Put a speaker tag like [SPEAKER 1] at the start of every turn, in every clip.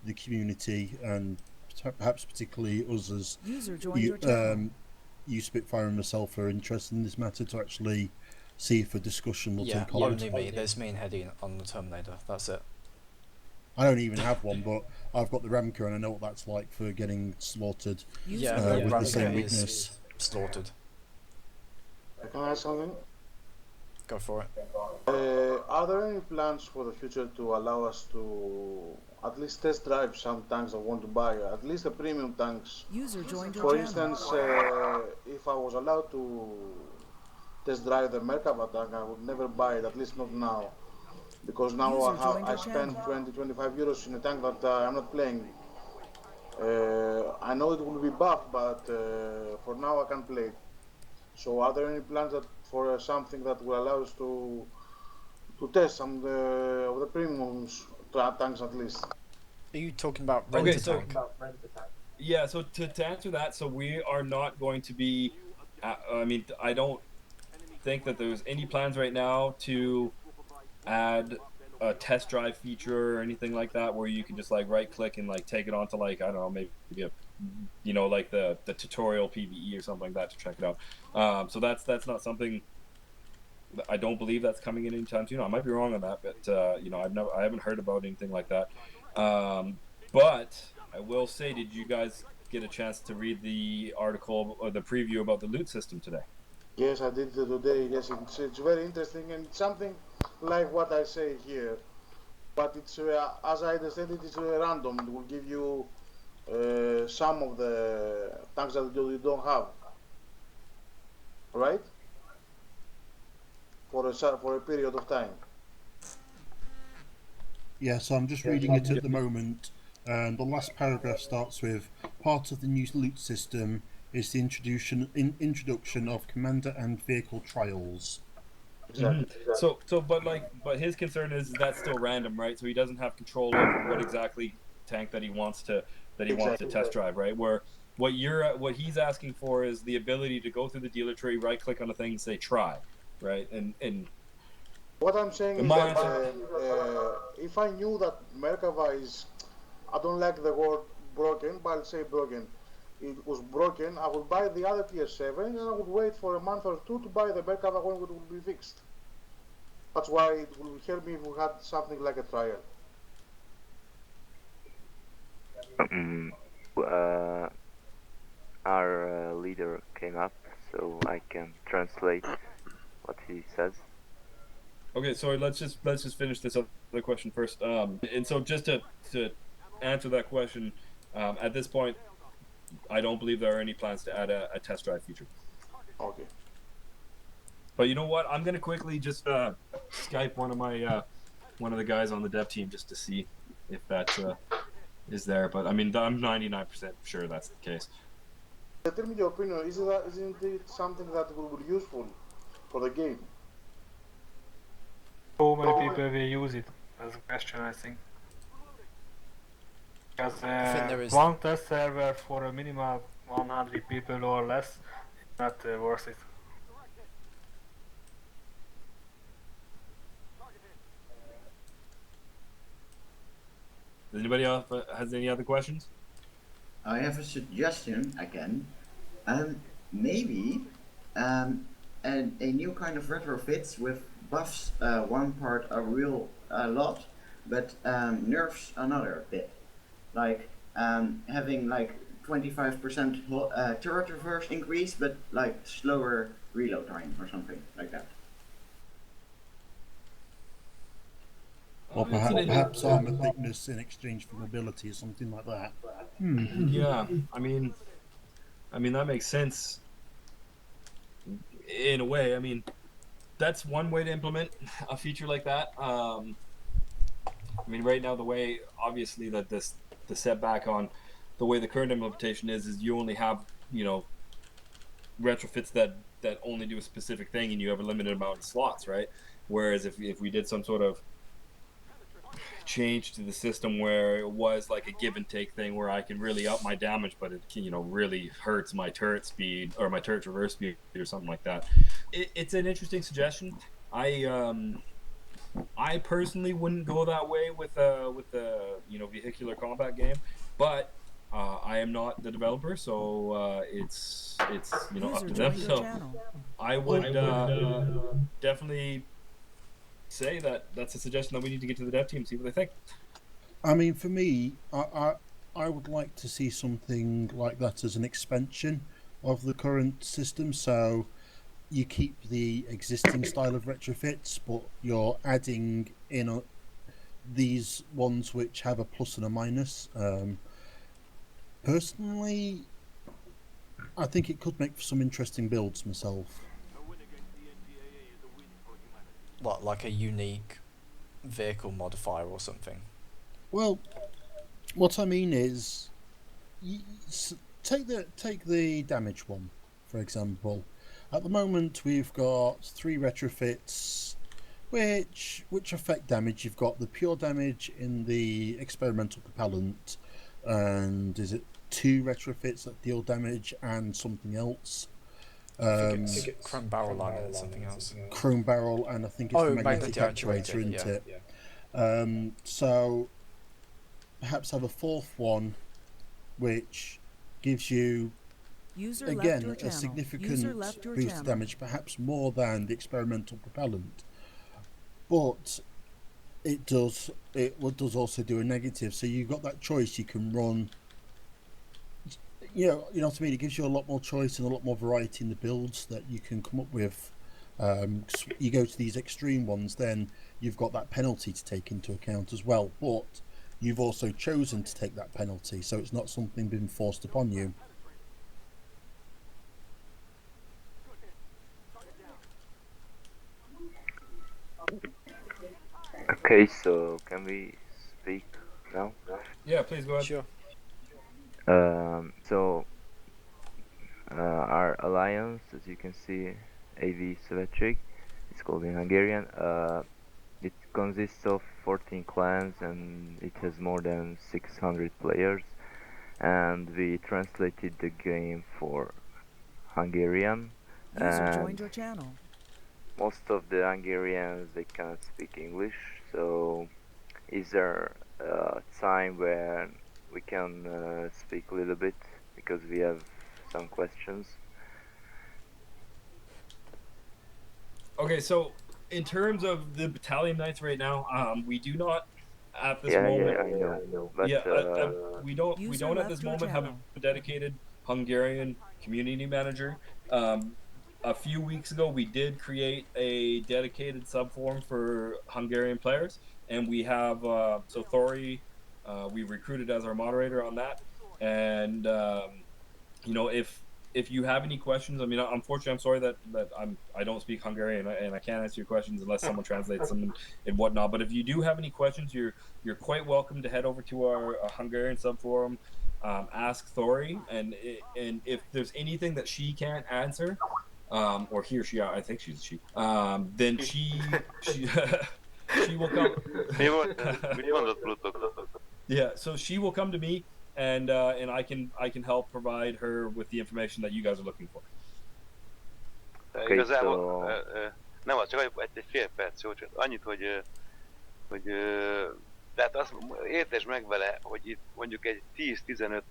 [SPEAKER 1] the community and perhaps particularly us as
[SPEAKER 2] User joined your channel.
[SPEAKER 1] you Spitfire and myself are interested in this matter to actually see if a discussion will
[SPEAKER 3] Yeah,
[SPEAKER 1] take hold.
[SPEAKER 3] only me. There's me and Hedy on the Terminator. That's it.
[SPEAKER 1] I don't even have one, but I've got the Ramco and I know what that's like for getting slaughtered
[SPEAKER 3] Yeah,
[SPEAKER 1] with the same
[SPEAKER 3] Ramco
[SPEAKER 1] weakness.
[SPEAKER 3] is slaughtered.
[SPEAKER 4] Can I ask something?
[SPEAKER 3] Go for it.
[SPEAKER 4] Are there any plans for the future to allow us to at least test drive some tanks I want to buy, at least the premium tanks?
[SPEAKER 2] User joined your
[SPEAKER 4] For
[SPEAKER 2] channel.
[SPEAKER 4] instance, if I was allowed to test drive the Merkava tank, I would never buy it, at least not now. Because now I spent 20-25 euros in a tank that I'm not playing. I know it will be buffed, but for now I can't play it. So are there any plans that for something that will allow us to test some of the premiums tanks at least?
[SPEAKER 3] Are you talking about rent-a-tank?
[SPEAKER 5] Yeah, so to answer that, so we are not going to be, I mean, I don't think that there's any plans right now to add a test drive feature or anything like that where you can just like right click and like take it onto like, I don't know, maybe a, you know, like the tutorial PvE or something like that to check it out. So that's not something, I don't believe that's coming in anytime soon. I might be wrong on that, but you know, I haven't heard about anything like that. But I will say, did you guys get a chance to read the article or the preview about the loot system today?
[SPEAKER 4] Yes, I did today. Yes, it's very interesting and it's something like what I say here. But it's as I understand it, it's random. It will give you some of the tanks that you don't have, right? For a period of time.
[SPEAKER 1] Yeah, so I'm just reading it at the moment. The last paragraph starts with, part of the new loot system is the introduction of commander and vehicle trials.
[SPEAKER 4] Exactly.
[SPEAKER 5] So, but his concern is that's still random, right? So he doesn't have control over what exactly tank that he wants to test drive, right? Where what he's asking for is the ability to go through the dealer tree, right click on the thing, and say try, right? And
[SPEAKER 4] what I'm saying is that if I knew that Merkava is, I don't like the word broken, but I'll say broken. It was broken, I would buy the other tier 7 and I would wait for a month or two to buy the Merkava when it will be fixed. That's why it would help me if we had something like a trial.
[SPEAKER 6] Our leader came up, so I can translate what he says.
[SPEAKER 5] Okay, so let's just finish this other question first. And so just to answer that question, at this point, I don't believe there are any plans to add a test drive feature.
[SPEAKER 4] Okay.
[SPEAKER 5] But you know what? I'm gonna quickly just Skype one of the guys on the dev team just to see if that is there. But I mean, I'm 99% sure that's the case.
[SPEAKER 4] Tell me your opinion. Isn't it something that will be useful for the game?
[SPEAKER 7] How many people will use it? That's a question, I think. Because one test server for a minimum 100 people or less is not worth it.
[SPEAKER 5] Does anybody else has any other questions?
[SPEAKER 8] I have a suggestion again. Maybe a new kind of retrofits with buffs one part a real lot, but nerfs another bit. Like having like 25% turret reverse increase, but like slower reload time or something like that.
[SPEAKER 1] Or perhaps armor thickness in exchange for mobility or something like that.
[SPEAKER 5] Yeah, I mean that makes sense in a way. I mean, that's one way to implement a feature like that. I mean, right now the way obviously that the setback on the way the current implementation is you only have, you know, retrofits that only do a specific thing and you have a limited amount of slots, right? Whereas if we did some sort of change to the system where it was like a give and take thing where I can really up my damage, but it can, you know, really hurts my turret speed or my turret reverse speed or something like that. It's an interesting suggestion. I personally wouldn't go that way with the vehicular combat game, but I am not the developer, so it's up
[SPEAKER 2] User
[SPEAKER 5] to them.
[SPEAKER 2] joined your
[SPEAKER 5] So
[SPEAKER 2] channel.
[SPEAKER 5] I would definitely say that that's a suggestion that we need to get to the dev team, see what they think.
[SPEAKER 1] I mean, for me, I would like to see something like that as an expansion of the current system. So you keep the existing style of retrofits, but you're adding in these ones which have a plus and a minus. Personally, I think it could make for some interesting builds myself.
[SPEAKER 3] What, like a unique vehicle modifier or something?
[SPEAKER 1] Well, what I mean is, take the damage one, for example. At the moment, we've got 3 retrofits which affect damage. You've got the pure damage in the experimental propellant, and is it 2 retrofits that deal damage and something else?
[SPEAKER 3] I think it's chrome barrel liner and something else.
[SPEAKER 1] Chrome barrel, and I think it's the magnetic
[SPEAKER 3] actuator,
[SPEAKER 1] actuator, isn't it? So perhaps have a 4th one, which gives you
[SPEAKER 2] User left
[SPEAKER 1] again
[SPEAKER 2] your
[SPEAKER 1] a
[SPEAKER 2] channel.
[SPEAKER 1] significant
[SPEAKER 2] User left your
[SPEAKER 1] boost
[SPEAKER 2] channel.
[SPEAKER 1] of damage, perhaps more than the experimental propellant. But it does also do a negative. So you've got that choice. You can run. You know what I mean. It gives you a lot more choice and a lot more variety in the builds that you can come up with. You go to these extreme ones, then you've got that penalty to take into account as well. But you've also chosen to take that penalty, so it's not something being forced upon you.
[SPEAKER 6] Okay, so can we speak now?
[SPEAKER 5] Yeah, please go ahead.
[SPEAKER 3] Sure.
[SPEAKER 6] So our alliance, as you can see, AV Symmetric, it's called in Hungarian. It consists of 14 clans and it has more than 600 players. And we translated the game for Hungarian.
[SPEAKER 2] User joined
[SPEAKER 6] And
[SPEAKER 2] your channel.
[SPEAKER 6] most of the Hungarians, they cannot speak English, so is there a time where we can speak a little bit, because we have some questions?
[SPEAKER 5] Okay, so in terms of the battalion knights right now, we do not at this
[SPEAKER 6] Yeah,
[SPEAKER 5] moment.
[SPEAKER 6] I know. But
[SPEAKER 5] We don't
[SPEAKER 2] User
[SPEAKER 5] at
[SPEAKER 2] left
[SPEAKER 5] this
[SPEAKER 2] your
[SPEAKER 5] moment have
[SPEAKER 2] channel.
[SPEAKER 5] a dedicated Hungarian community manager. A few weeks ago, we did create a dedicated subforum for Hungarian players, and we have so Thori, we recruited as our moderator on that, and if you have any questions, I mean, unfortunately, I'm sorry that I don't speak Hungarian and I can't answer your questions unless someone translates them and whatnot. But if you do have any questions, you're quite welcome to head over to our Hungarian subforum, ask Thori, and if there's anything that she can't answer, or he or she, I think she's a she, then she she will come. Yeah, so she will come to me, and I can help provide her with the information that you guys are looking for.
[SPEAKER 6] Okay,
[SPEAKER 9] Igazából
[SPEAKER 6] so
[SPEAKER 9] nem az, csak egy fél perc, jó, csak annyit, hogy tehát azt értesd meg vele, hogy itt mondjuk egy 10-15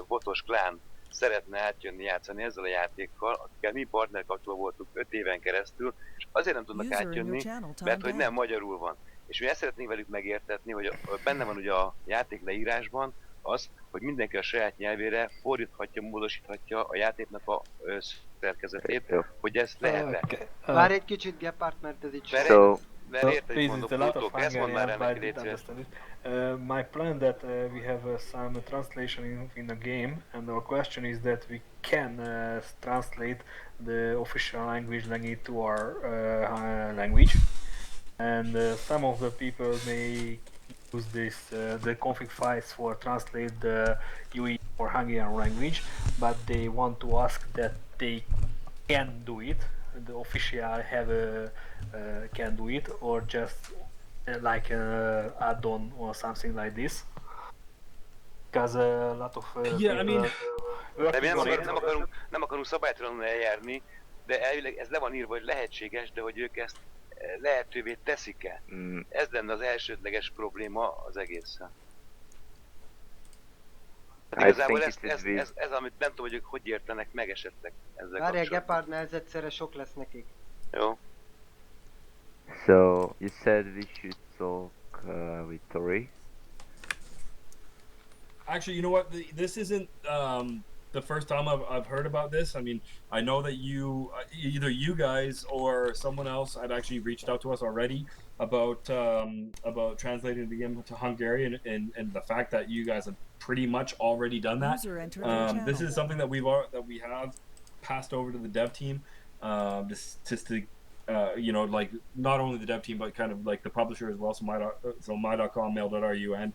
[SPEAKER 9] votos klán szeretne átjönni játszani ezzel a játékkal, akikkel mi partnerkapcsolatban voltunk 5 éven keresztül, és azért nem tudnak átjönni, mert hogy nem magyarul van. És mi ezt szeretnénk velük megértetni, hogy benne van ugye a játék leírásban az, hogy mindenki a saját nyelvére fordíthatja, módosíthatja a játéknak a szerkezetét, hogy ezt lehet-e.
[SPEAKER 10] Várj egy kicsit, Gepard, mert ez így...
[SPEAKER 6] So,
[SPEAKER 7] please, it's a lot of Hungarian, but I didn't understand it. My plan that we have some translation in the game, and our question is that we can translate the official language to our language, and some of the people may use the config files for translate the UE or Hungarian language, but they want to ask that they can do it. The official can do it, or just like an add-on or something like this. Because a lot of
[SPEAKER 5] yeah, I mean,
[SPEAKER 9] nem akarunk szabálytalanul eljárni, de elvileg ez le van írva, hogy lehetséges, de hogy ők ezt lehetővé teszik-e? Ez lenne az elsődleges probléma az egészen. Igazából ez, amit nem tudom, hogy értenek meg esetleg ezzel
[SPEAKER 10] Várjál,
[SPEAKER 9] kapcsolatban.
[SPEAKER 10] Gepard, mert ez egyszerre sok lesz nekik.
[SPEAKER 9] Jó.
[SPEAKER 6] So you said we should talk with Tori.
[SPEAKER 5] Actually, you know what? This isn't the first time I've heard about this. I mean, I know that either you guys or someone else had actually reached out to us already about translating the game to Hungarian, and the fact that you guys have pretty much already done that. This is something that we have passed over to the dev team, just to you know, like not only the dev team but kind of like the publisher as well. So my.com, mail.ru, and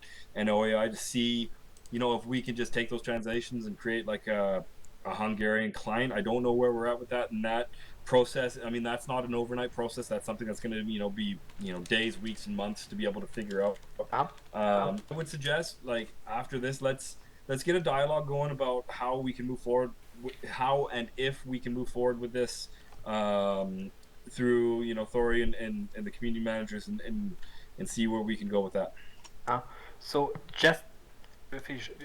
[SPEAKER 5] OAI to see, you know, if we can just take those translations and create like a Hungarian client. I don't know where we're at with that, and that process, I mean, that's not an overnight process. That's something that's going to, you know, be, you know, days, weeks, and months to be able to figure out. I would suggest, like, after this, let's get a dialogue going about how we can move forward, how and if we can move forward with this through, you know, Thori and the community managers, and see where we can go with that.
[SPEAKER 7] So just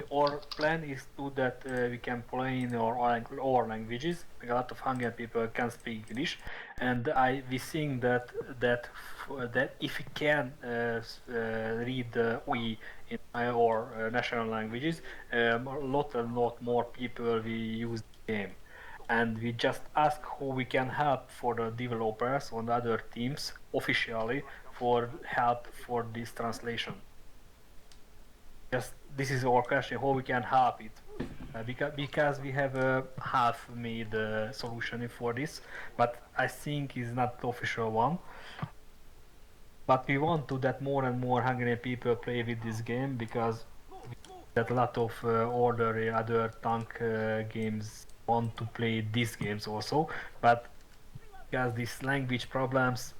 [SPEAKER 7] our plan is to that we can play in our languages. A lot of Hungarian people can speak English, and we think that if we can read we in our national languages, a lot more people will use the game. And we just ask how we can help for the developers on the other teams officially for help for this translation. Just this is our question: how we can help it, because we have a half-made solution for this, but I think it's not the official one. But we want to that more and more Hungarian people play with this game, because that a lot of other tank games want to play these games also, but because these language problems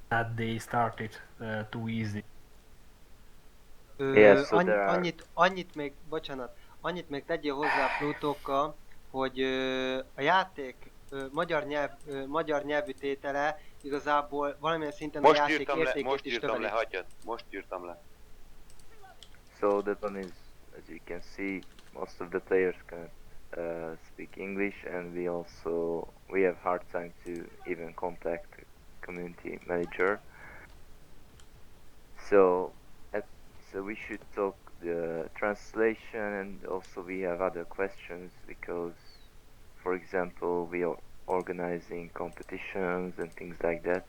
[SPEAKER 7] that they started too easy.
[SPEAKER 10] Annyit még tegyél hozzá Plutókkal, hogy a játék magyar nyelvű tétele igazából valamilyen szinten a játék értékét is növeli.
[SPEAKER 9] Most írtam le.
[SPEAKER 6] So the one is, as you can see, most of the players can speak English, and we have hard time to even contact the community manager. So we should talk the translation, and also we have other questions, because, for example, we are organizing competitions and things like that,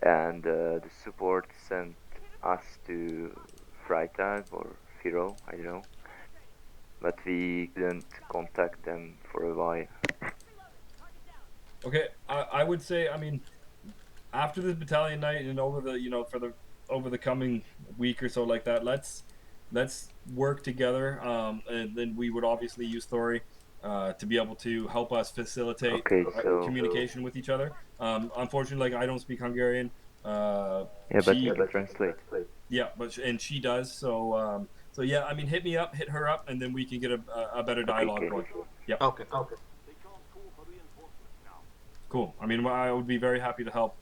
[SPEAKER 6] and the support sent us to Freitag or Firo, I don't know, but we couldn't contact them for a while.
[SPEAKER 5] Okay, I would say, I mean, after this battalion night and over the, you know, over the coming week or so like that, let's work together, and then we would obviously use Thori to be able to help us facilitate communication with each other. Unfortunately, like, I don't speak Hungarian.
[SPEAKER 6] But you can translate.
[SPEAKER 5] Yeah, and she does. So yeah, I mean, hit her up, and then we can get a better dialogue going. Yeah.
[SPEAKER 7] Okay.
[SPEAKER 5] Cool. I mean, I would be very happy to help,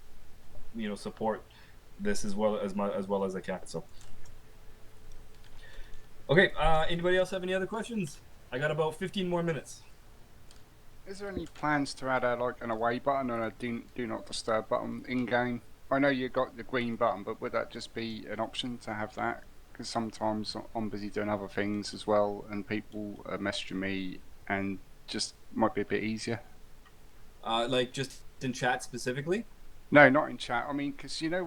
[SPEAKER 5] you know, support this as well as I can. So, okay. Anybody else have any other questions? I got about 15 more minutes.
[SPEAKER 11] Is there any plans to add an away button and a do not disturb button in game? I know you got the green button, but would that just be an option to have that? Because sometimes I'm busy doing other things as well, and people are messaging me, and just might be a bit easier.
[SPEAKER 5] Like just in chat specifically?
[SPEAKER 11] No, not in chat. I mean, because you know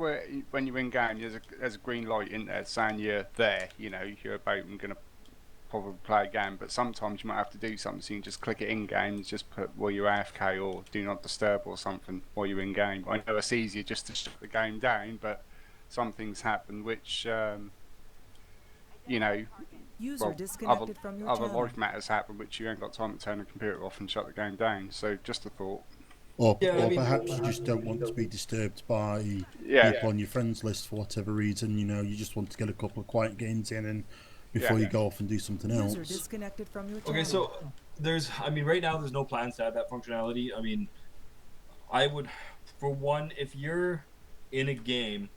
[SPEAKER 11] when you're in game, there's a green light in there saying you're there. You know, you're about and going to probably play a game, but sometimes you might have to do something, so you can just click it in game, just put while you're AFK or do not disturb or something while you're in game. I know it's easier just to shut the game down, but some things happen which, you know, other life matters happen which you ain't got time to turn the computer off and shut the game down. So just a thought.
[SPEAKER 1] Or perhaps you just don't want to be disturbed by people on your friends list for whatever reason. You know, you just want to get a couple of quiet games in and before you go off and do something else.
[SPEAKER 2] Disconnected from your
[SPEAKER 5] okay, so right now there's no plans to add that functionality. I mean, I would for one, if you're in a game,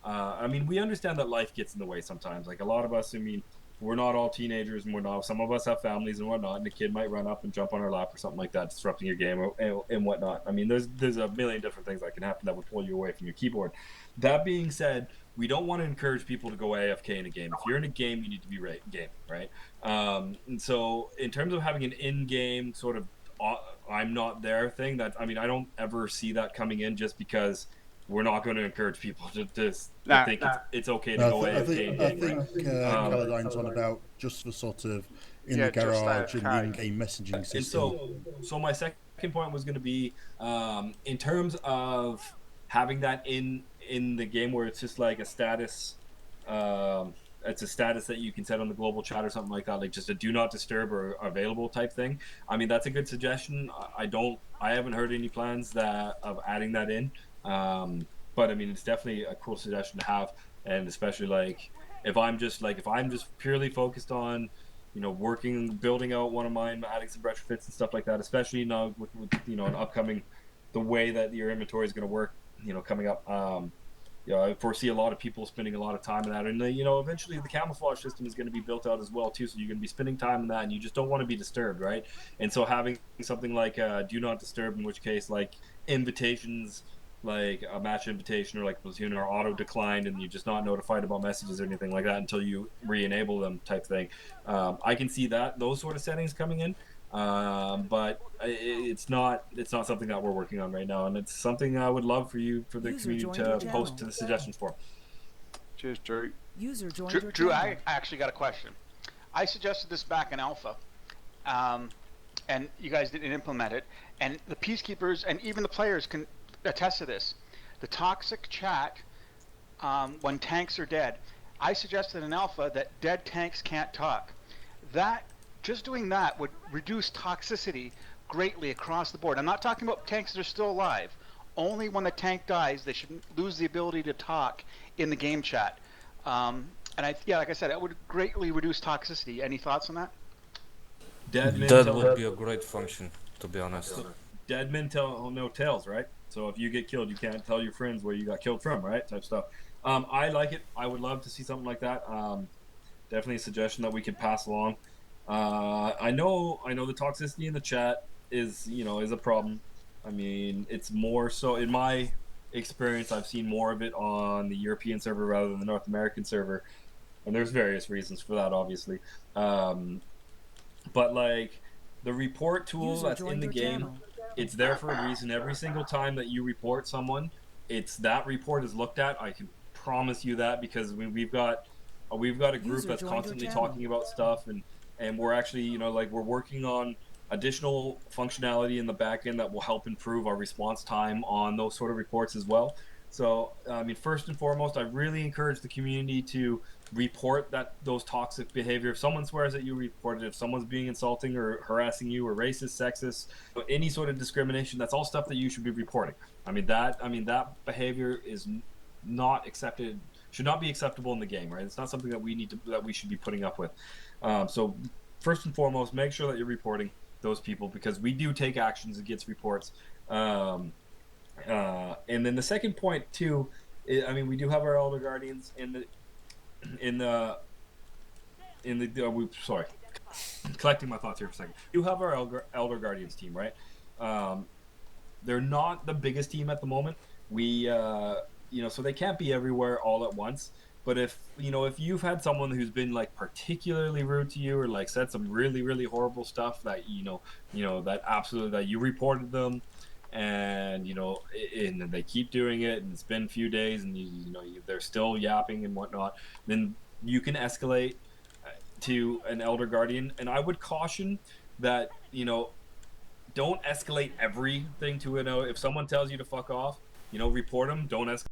[SPEAKER 5] I mean, we understand that life gets in the way sometimes. Like a lot of us, I mean, we're not all teenagers and whatnot. Some of us have families and whatnot, and a kid might run up and jump on our lap or something like that, disrupting your game and whatnot. I mean, there's a million different things that can happen that would pull you away from your keyboard. That being said, we don't want to encourage people to go AFK in a game. If you're in a game, you need to be gaming, right? And so, in terms of having an in-game sort of I'm not there thing, that I mean, I don't ever see that coming in just because we're not going to encourage people to think it's okay to go AFK.
[SPEAKER 1] I think Caladine's on about just for sort of in the garage and the in-game messaging system.
[SPEAKER 5] And so my second point was going to be in terms of having that in the game where it's just like a status. It's a status that you can set on the global chat or something like that, like just a do not disturb or available type thing. I mean, that's a good suggestion. I haven't heard any plans of adding that in. But I mean, it's definitely a cool suggestion to have, and especially like if I'm just purely focused on, building out one of mine, adding some retrofits and stuff like that, especially now with an upcoming, the way that your inventory is going to work, coming up. I foresee a lot of people spending a lot of time in that, and eventually the camouflage system is going to be built out as well too. So you're going to be spending time in that, and you just don't want to be disturbed, right? And so having something like do not disturb, in which case like invitations, like a match invitation or like platoon are auto declined, and you're just not notified about messages or anything like that until you re-enable them type thing. I can see those sort of settings coming in. But it's not something that we're working on right now, and it's something I would love for the community to post to the suggestions for.
[SPEAKER 11] Cheers, Drew.
[SPEAKER 2] User joined your
[SPEAKER 12] Drew,
[SPEAKER 2] channel.
[SPEAKER 12] I actually got a question. I suggested this back in alpha, and you guys didn't implement it, and the peacekeepers and even the players can attest to this. The toxic chat when tanks are dead. I suggested in alpha that dead tanks can't talk. Just doing that would reduce toxicity greatly across the board. I'm not talking about tanks that are still alive. Only when the tank dies, they should lose the ability to talk in the game chat. And like I said, it would greatly reduce toxicity. Any thoughts on that?
[SPEAKER 13] That would be a great function, to be honest.
[SPEAKER 5] Dead men tell no tales, right? So if you get killed, you can't tell your friends where you got killed from, right? Type stuff. I like it. I would love to see something like that. Definitely a suggestion that we could pass along. I know the toxicity in the chat is a problem. I mean, it's more so in my experience. I've seen more of it on the European server rather than the North American server, and there's various reasons for that, obviously. But like the report tool that's in the game, it's there for a reason. Every single time that you report someone, that report is looked at. I can promise you that, because we've got a group that's constantly talking about stuff, and we're actually we're working on additional functionality in the back end that will help improve our response time on those sort of reports as well. So I mean, first and foremost, I really encourage the community to report those toxic behavior. If someone swears at you, report it. If someone's being insulting or harassing you or racist, sexist, any sort of discrimination, that's all stuff that you should be reporting. I mean that behavior is not accepted, should not be acceptable in the game, right? It's not something that we should be putting up with. So first and foremost, make sure that you're reporting those people, because we do take actions against reports. And then the second point too, I mean, we do have our Elder Guardians sorry, collecting my thoughts here for a second. You have our Elder Guardians team, right? They're not the biggest team at the moment. We so they can't be everywhere all at once. But if you've had someone who's been like particularly rude to you, or like said some really, really horrible stuff that that absolutely, that you reported them, and and they keep doing it, and it's been a few days, and they're still yapping and whatnot, then you can escalate to an Elder Guardian. And I would caution that don't escalate everything to if someone tells you to fuck off, report them. Don't escalate